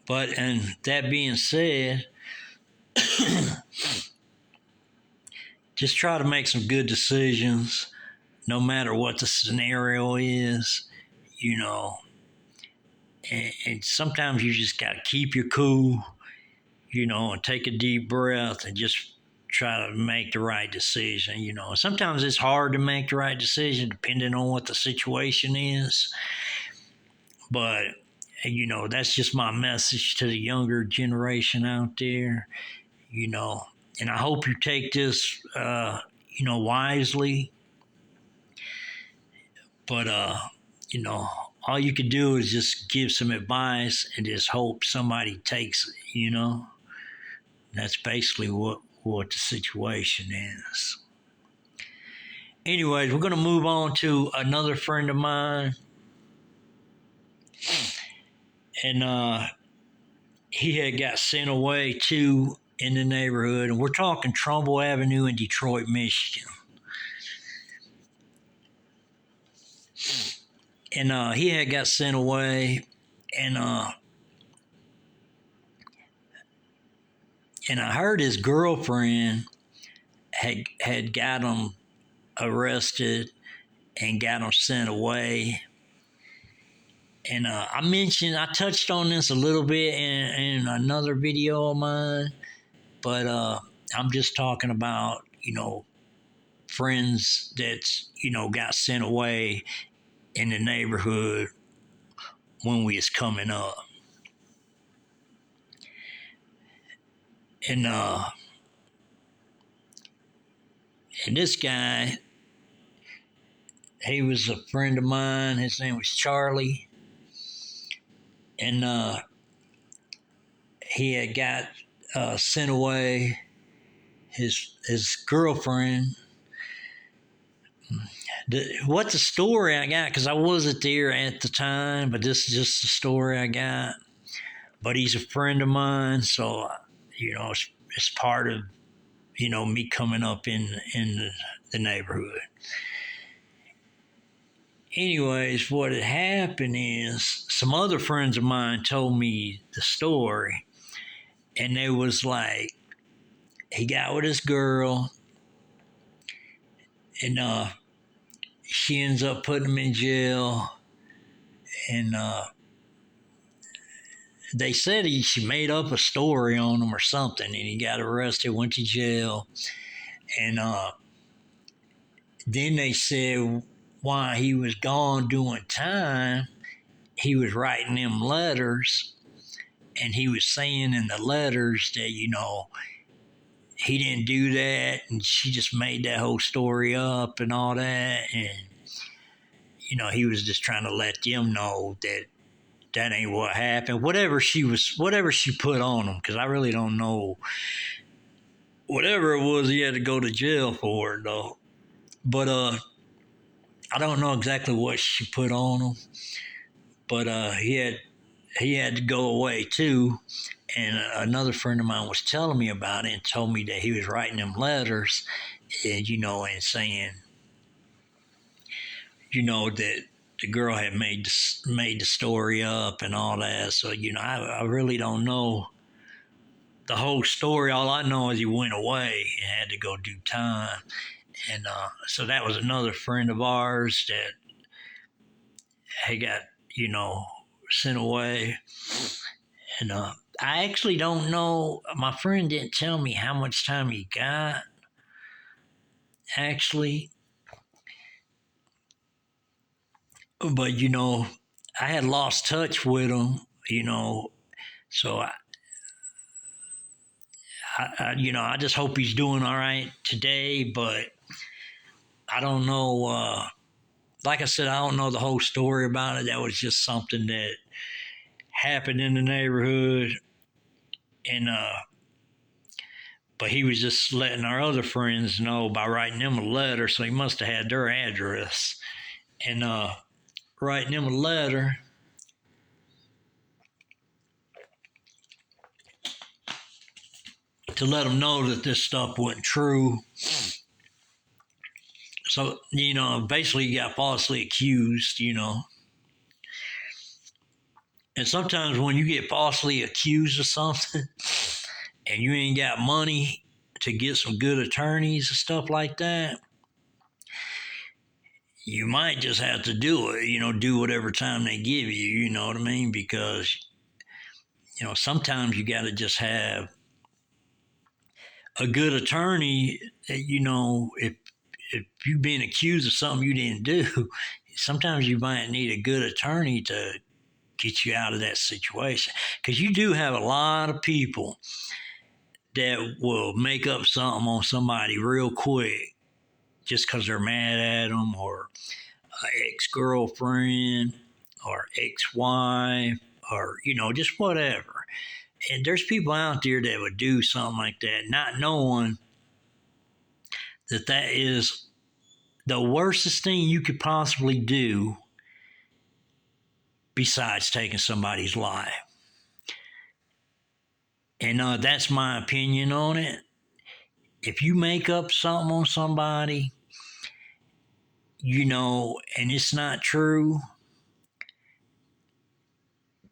And that being said, just try to make some good decisions, no matter what the scenario is, you know. And sometimes you just got to keep your cool, and take a deep breath and just try to make the right decision, Sometimes it's hard to make the right decision depending on what the situation is. But, that's just my message to the younger generation out there, And I hope you take this, wisely. But, all you can do is just give some advice and just hope somebody takes it. That's basically what the situation is. Anyways, we're going to move on to another friend of mine. And he had got sent away too in the neighborhood. And we're talking Trumbull Avenue in Detroit, Michigan. And he had got sent away. And I heard his girlfriend had got him arrested and got him sent away. And I touched on this a little bit in another video of mine, but I'm just talking about, friends that's, got sent away in the neighborhood when we was coming up. And this guy, he was a friend of mine. His name was Charlie. And he had got sent away. His girlfriend. What the story I got, because I wasn't there at the time, but this is just the story I got. But he's a friend of mine, so it's part of me coming up in the neighborhood. Anyways, what had happened is some other friends of mine told me the story, and they was like, he got with this girl, and she ends up putting him in jail, and they said she made up a story on him or something, and he got arrested, went to jail, and then they said while he was gone doing time, he was writing them letters, and he was saying in the letters that, he didn't do that, and she just made that whole story up and all that, and, he was just trying to let them know that ain't what happened. Whatever she put on him, because I really don't know. Whatever it was, he had to go to jail for it, though. But I don't know exactly what she put on him, but he had to go away too. And another friend of mine was telling me about it and told me that he was writing them letters, and and saying, that the girl had made the story up and all that. So I really don't know the whole story. All I know is he went away and had to go do time. And so that was another friend of ours that had got, sent away. And I actually don't know. My friend didn't tell me how much time he got, actually. But, I had lost touch with him, so I just hope he's doing all right today, but I don't know. Like I said, I don't know the whole story about it. That was just something that happened in the neighborhood, and but he was just letting our other friends know by writing them a letter. So he must have had their address, and writing them a letter. To let them know that this stuff wasn't true. So, basically he got falsely accused, And sometimes when you get falsely accused of something and you ain't got money to get some good attorneys and stuff like that, you might just have to do it, do whatever time they give you, you know what I mean? Because, sometimes you got to just have a good attorney, if you've been accused of something you didn't do, sometimes you might need a good attorney to get you out of that situation. Because you do have a lot of people that will make up something on somebody real quick just because they're mad at them, or an ex-girlfriend or ex-wife, or, just whatever. And there's people out there that would do something like that, not knowing that that is the worstest thing you could possibly do besides taking somebody's life. And that's my opinion on it. If you make up something on somebody, and it's not true,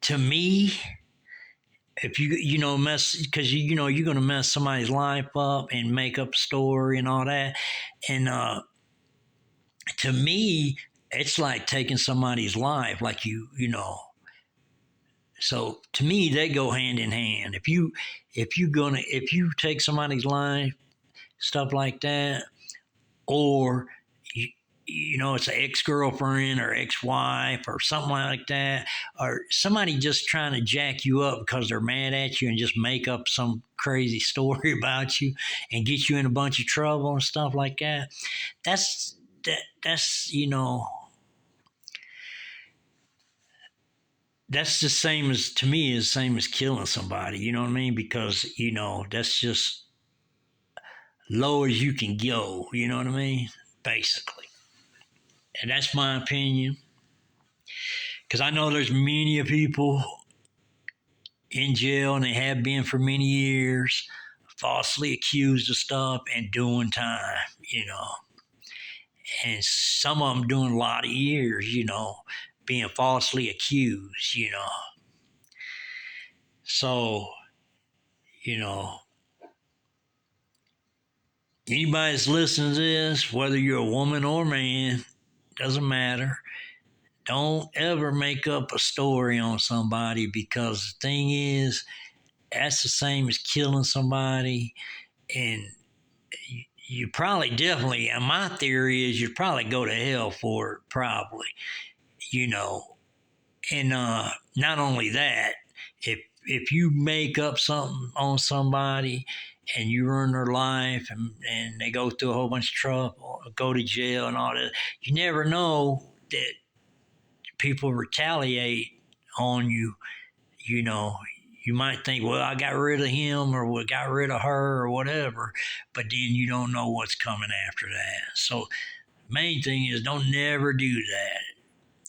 to me, if mess, because you're gonna mess somebody's life up and make up a story and all that, and to me, it's like taking somebody's life, like So to me, they go hand in hand. If you take somebody's life, stuff like that, or it's an ex-girlfriend or ex-wife or something like that, or somebody just trying to jack you up because they're mad at you and just make up some crazy story about you and get you in a bunch of trouble and stuff like that. That's that's the same as, to me, is the same as killing somebody. You know what I mean? Because that's just low as you can go. You know what I mean? Basically. And that's my opinion. Because I know there's many people in jail, and they have been for many years, falsely accused of stuff and doing time. And some of them doing a lot of years, being falsely accused. So, you know, anybody that's listening to this, whether you're a woman or man, doesn't matter. Don't ever make up a story on somebody, because the thing is, that's the same as killing somebody. And you probably definitely, and my theory is, you'd probably go to hell for it, probably, you know. And not only that, if you make up something on somebody and you ruin their life, and they go through a whole bunch of trouble, go to jail and all that, you never know that people retaliate on you. You might think, well, I got rid of him, or we got rid of her, or whatever, but then you don't know what's coming after that. So main thing is, don't never do that.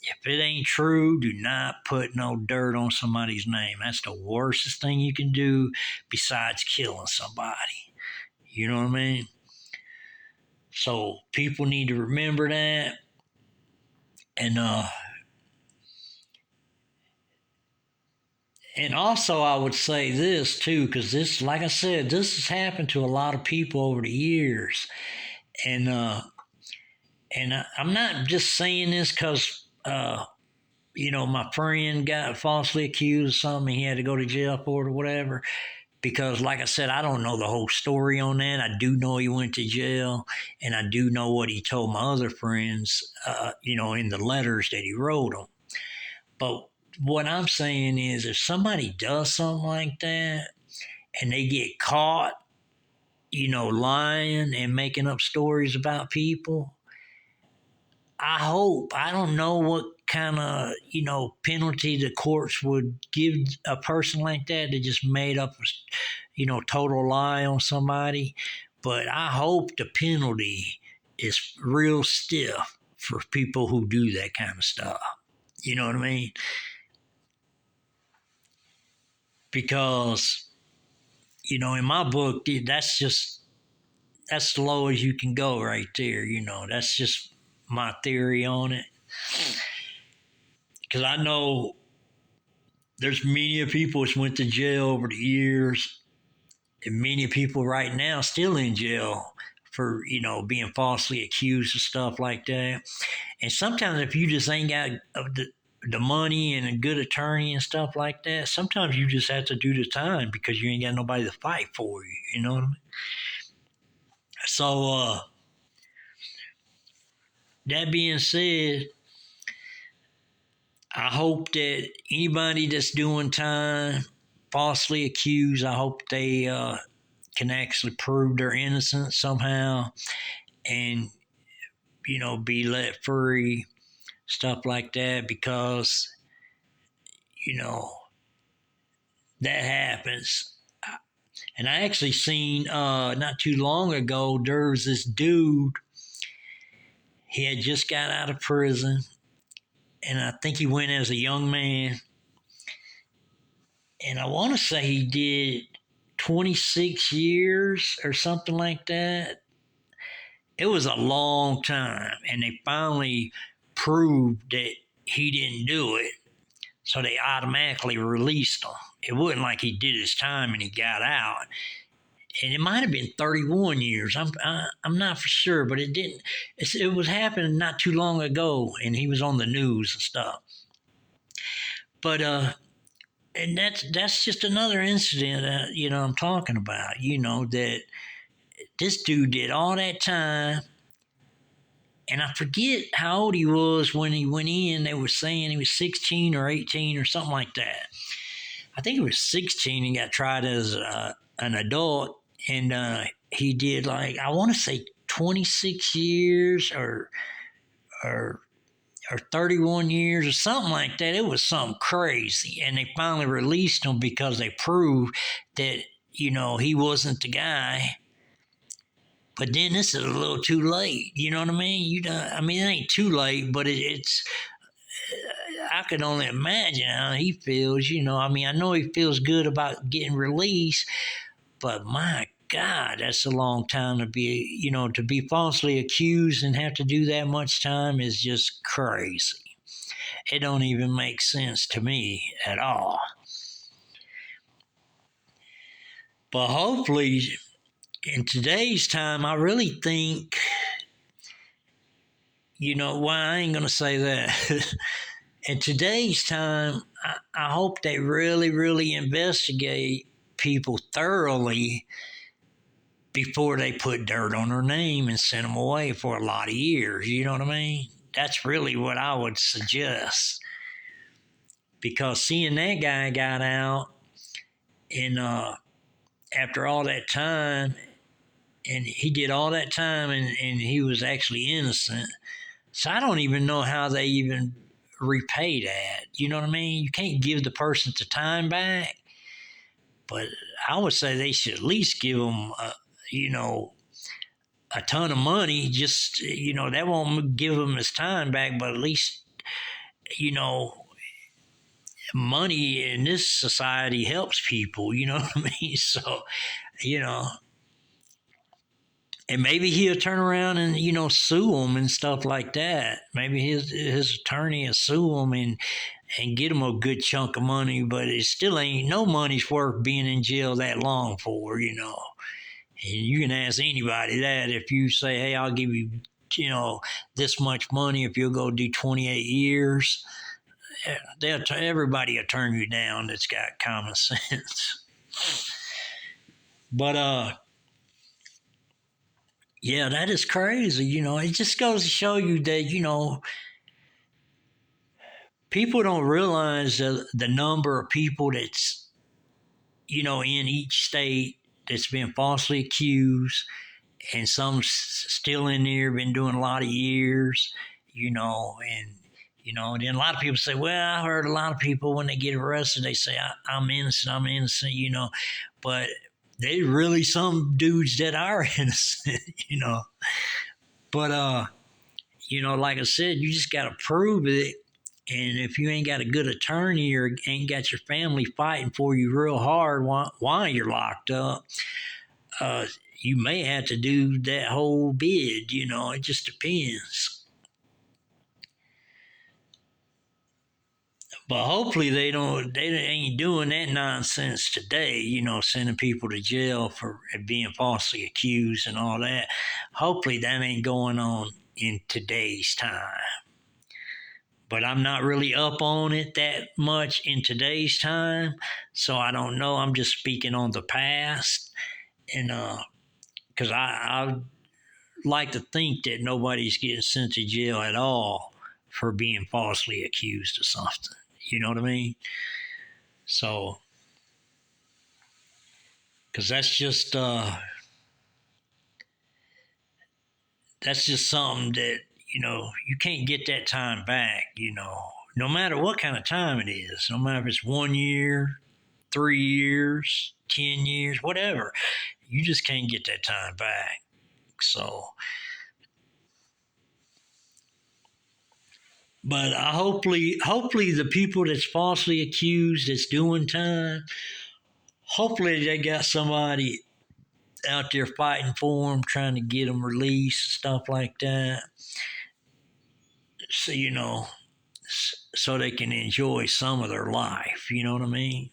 If it ain't true, do not put no dirt on somebody's name. That's the worstest thing you can do besides killing somebody. You know what I mean? So people need to remember that. And also, I would say this too, because this, like I said, this has happened to a lot of people over the years. And I'm not just saying this because my friend got falsely accused of something, he had to go to jail for it or whatever. Because, like I said, I don't know the whole story on that. I do know he went to jail, and I do know what he told my other friends, in the letters that he wrote them. But what I'm saying is, if somebody does something like that and they get caught, lying and making up stories about people, I don't know what kind of, penalty the courts would give a person like that just made up a, total lie on somebody. But I hope the penalty is real stiff for people who do that kind of stuff. You know what I mean? Because, in my book, that's the low as you can go right there. That's just my theory on it. Because I know there's many people that's went to jail over the years, and many people right now still in jail for being falsely accused of stuff like that. And sometimes if you just ain't got the money and a good attorney and stuff like that, sometimes you just have to do the time because you ain't got nobody to fight for you. You know what I mean? So that being said, I hope that anybody that's doing time falsely accused, I hope they can actually prove their innocence somehow and be let free, stuff like that, because you know that happens. And I actually seen not too long ago, there was this dude. He had just got out of prison, and I think he went as a young man. And I want to say he did 26 years or something like that. It was a long time, and they finally proved that he didn't do it, so they automatically released him. It wasn't like he did his time and he got out. And it might have been 31 years. I'm not for sure, but it didn't. It was happening not too long ago, and he was on the news and stuff. But and that's just another incident that I'm talking about. That this dude did all that time, and I forget how old he was when he went in. They were saying he was 16 or 18 or something like that. I think he was 16 and got tried as an adult, and he did, like, I want to say 26 years or 31 years or something like that. It was something crazy, and they finally released him because they proved that he wasn't the guy. But then this is a little too late. You know what I mean? I mean, it ain't too late, but it's. I could only imagine how he feels. I mean, I know he feels good about getting released, but my God, that's a long time to be falsely accused and have to do that much time is just crazy. It don't even make sense to me at all. But hopefully, in today's time, I really think, why I ain't gonna say that. In today's time, I hope they really, really investigate people thoroughly before they put dirt on their name and send them away for a lot of years. You know what I mean? That's really what I would suggest. Because seeing that guy got out and after all that time, and he did all that time and he was actually innocent. So I don't even know how they even repay that. You know what I mean? You can't give the person the time back, but I would say they should at least give them, a ton of money. Just that won't give him his time back, but at least you know money in this society helps people. You know what I mean? So you know, and maybe he'll turn around and sue him and stuff like that. Maybe his attorney will sue him and get him a good chunk of money, but it still ain't no money's worth being in jail that long for. And you can ask anybody that. If you say, hey, I'll give you, this much money if you'll go do 28 years, everybody will turn you down that's got common sense. But, yeah, that is crazy. It just goes to show you that, people don't realize the number of people that's, in each state that's been falsely accused, and some still in there, been doing a lot of years, and then a lot of people say, well, I heard a lot of people when they get arrested, they say, I'm innocent, but there's really some dudes that are innocent. But, like I said, you just got to prove it. And if you ain't got a good attorney or ain't got your family fighting for you real hard while you're locked up, you may have to do that whole bid. It just depends. But hopefully they ain't doing that nonsense today, sending people to jail for being falsely accused and all that. Hopefully that ain't going on in today's time. But I'm not really up on it that much in today's time, so I don't know. I'm just speaking on the past, and because I like to think that nobody's getting sent to jail at all for being falsely accused of something. You know what I mean? So, because that's just something that you can't get that time back. No matter what kind of time it is, no matter if it's 1 year, 3 years, 10 years, whatever, you just can't get that time back. So, but hopefully the people that's falsely accused that's doing time, hopefully they got somebody out there fighting for them, trying to get them released, stuff like that. So so they can enjoy some of their life. You know what I mean?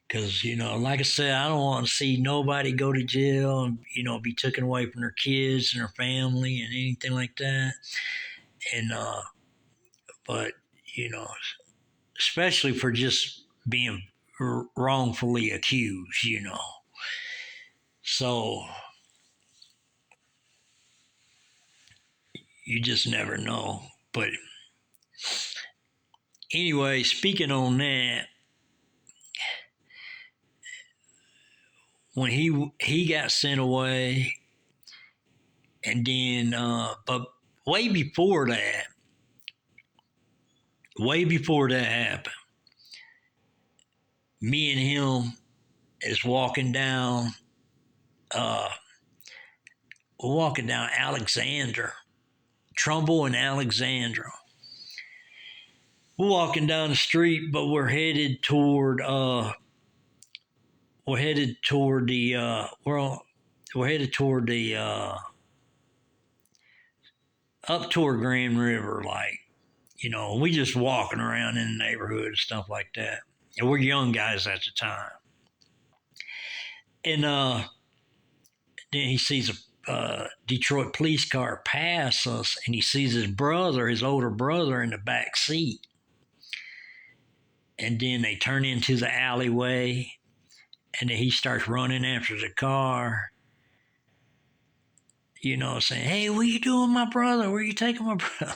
Because like I said, I don't want to see nobody go to jail and be taken away from their kids and their family and anything like that. And but you know, especially for just being wrongfully accused. So you just never know. But anyway, speaking on that, when he got sent away, and then but way before that, happened, me and him is uh, walking down Alexander, Trumbull and Alexandra. We're walking down the street, but we're headed toward the we're headed toward the up toward Grand River, like we just walking around in the neighborhood and stuff like that. And we're young guys at the time. And then he sees a Detroit police car pass us, and he sees his older brother, in the back seat. And then they turn into the alleyway, and then he starts running after the car, saying, "Hey, what are you doing, my brother? Where are you taking my brother?"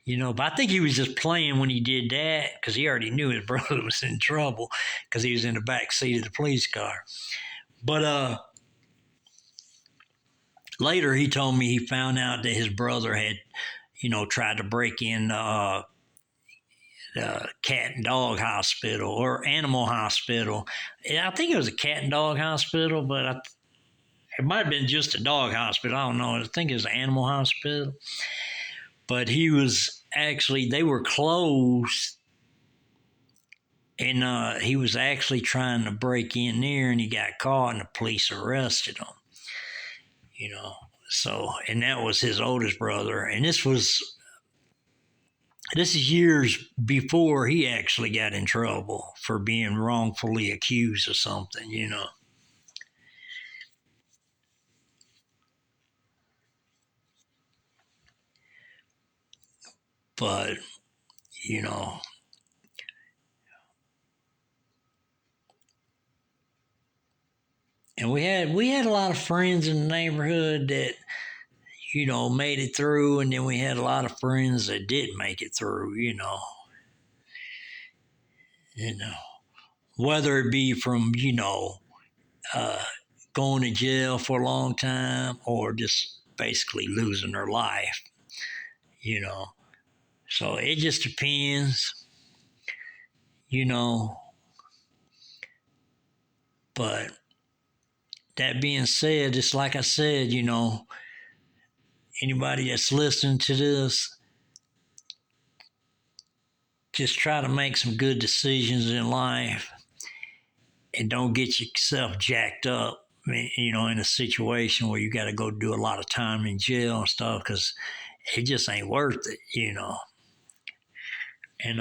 But I think he was just playing when he did that, because he already knew his brother was in trouble because he was in the back seat of the police car. But later he told me he found out that his brother had, tried to break in the cat and dog hospital or animal hospital. I think it was a cat and dog hospital, but it might have been just a dog hospital. I don't know. I think it was an animal hospital. But they were closed, and he was actually trying to break in there, and he got caught, and the police arrested him. So, and that was his oldest brother, and this is years before he actually got in trouble for being wrongfully accused of something. But, you know, and we had a lot of friends in the neighborhood that, made it through, and then we had a lot of friends that didn't make it through, you know, whether it be from, uh, going to jail for a long time or just basically losing their life, you know. So it just depends, you know. But that being said, it's like I said, anybody that's listening to this, just try to make some good decisions in life and don't get yourself jacked up, in a situation where you got to go do a lot of time in jail and stuff, because it just ain't worth it. And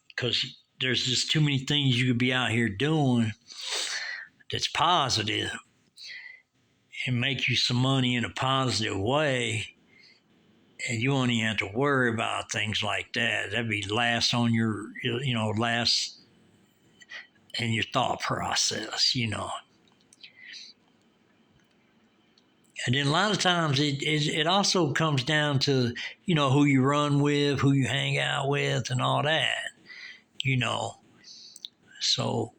because there's just too many things you could be out here doing that's positive and make you some money in a positive way, and you won't even have to worry about things like that. That'd be last on your, last in your thought process. And then a lot of times it also comes down to, who you run with, who you hang out with, and all that, you know. So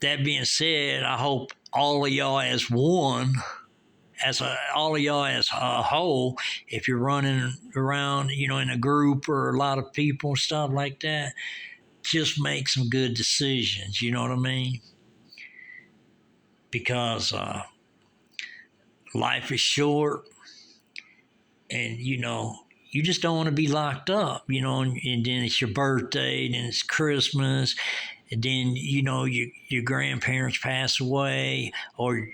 that being said, I hope all of y'all as one, all of y'all as a whole, if you're running around, in a group or a lot of people, stuff like that, just make some good decisions. You know what I mean? Because life is short, and you just don't want to be locked up. And then it's your birthday, then it's Christmas, and then your grandparents pass away, or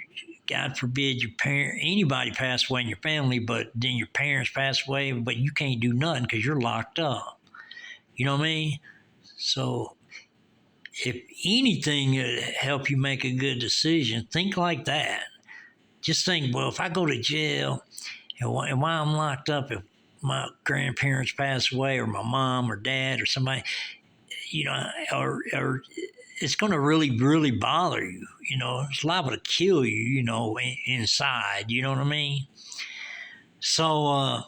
God forbid anybody pass away in your family, but then your parents pass away, but you can't do nothing because you're locked up. You know what I mean? So if anything would help you make a good decision, think like that. Just think, well, if I go to jail and while I'm locked up, if my grandparents pass away, or my mom or dad or somebody, or it's going to really, really bother you. It's liable to kill you, inside. You know what I mean? So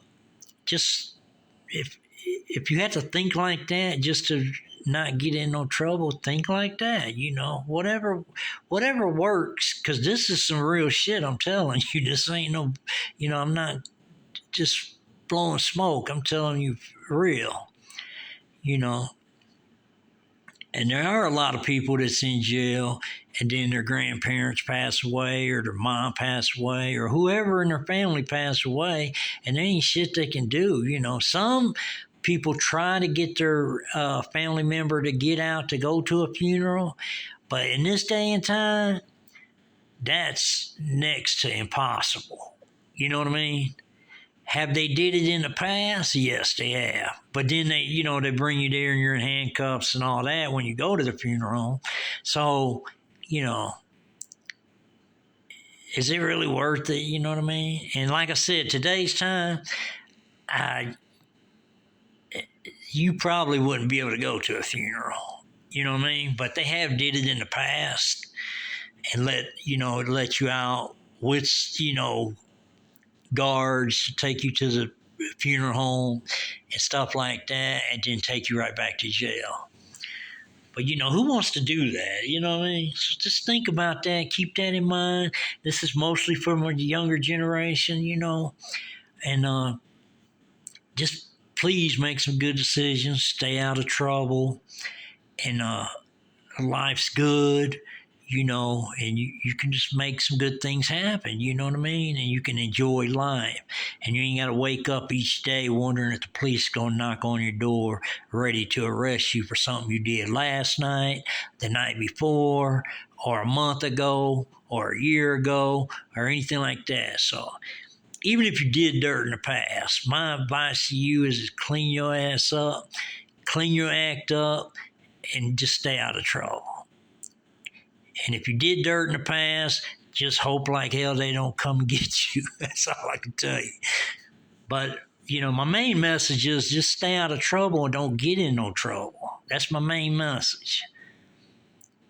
just if you have to think like that just to not get in no trouble, think like that. Whatever works, because this is some real shit. I'm telling you, this ain't no, I'm not just blowing smoke. I'm telling you, real. And there are a lot of people that's in jail, and then their grandparents pass away, or their mom pass away, or whoever in their family pass away, and there ain't shit they can do. Some people try to get their family member to get out to go to a funeral, but in this day and time, that's next to impossible. You know what I mean? Have they did it in the past? Yes, they have. But then they bring you there and you're in handcuffs and all that when you go to the funeral. So, is it really worth it? You know what I mean? And like I said, today's time, you probably wouldn't be able to go to a funeral. You know what I mean? But they have did it in the past and let you out with, guards to take you to the funeral home and stuff like that, and then take you right back to jail. But who wants to do that? You know what I mean? So just think about that. Keep that in mind. This is mostly for the younger generation, and just please make some good decisions. Stay out of trouble, and life's good. And you can just make some good things happen, you know what I mean? And you can enjoy life. And you ain't got to wake up each day wondering if the police going to knock on your door ready to arrest you for something you did last night, the night before, or a month ago, or a year ago, or anything like that. So even if you did dirt in the past, my advice to you is to clean your ass up, clean your act up, and just stay out of trouble. And if you did dirt in the past, just hope like hell they don't come get you. That's all I can tell you. But, my main message is just stay out of trouble and don't get in no trouble. That's my main message.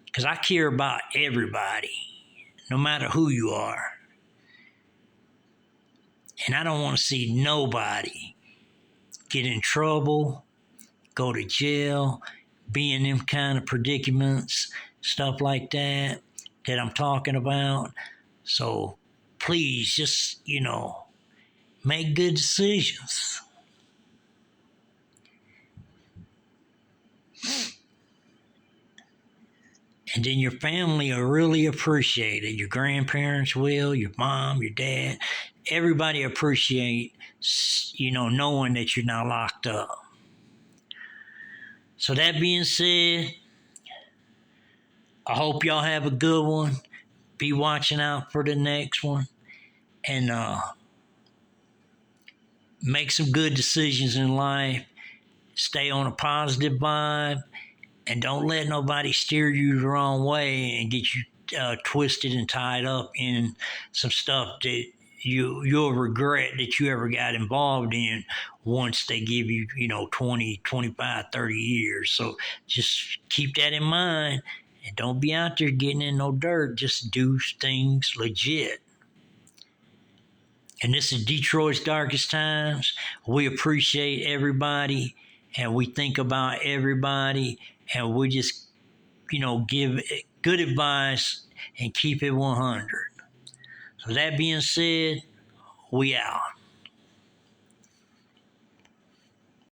Because I care about everybody, no matter who you are. And I don't want to see nobody get in trouble, go to jail, be in them kind of predicaments, stuff like that I'm talking about. So please just, make good decisions. And then your family will really appreciate it. Your grandparents will, your mom, your dad, everybody appreciate, knowing that you're not locked up. So that being said, I hope y'all have a good one. Be watching out for the next one. And make some good decisions in life. Stay on a positive vibe, and don't let nobody steer you the wrong way and get you twisted and tied up in some stuff that you'll regret that you ever got involved in once they give you 20, 25, 30 years. So just keep that in mind, and don't be out there getting in no dirt. Just do things legit. And this is Detroit's darkest times. We appreciate everybody, and we think about everybody, and we just give good advice and keep it 100. So that being said, we out.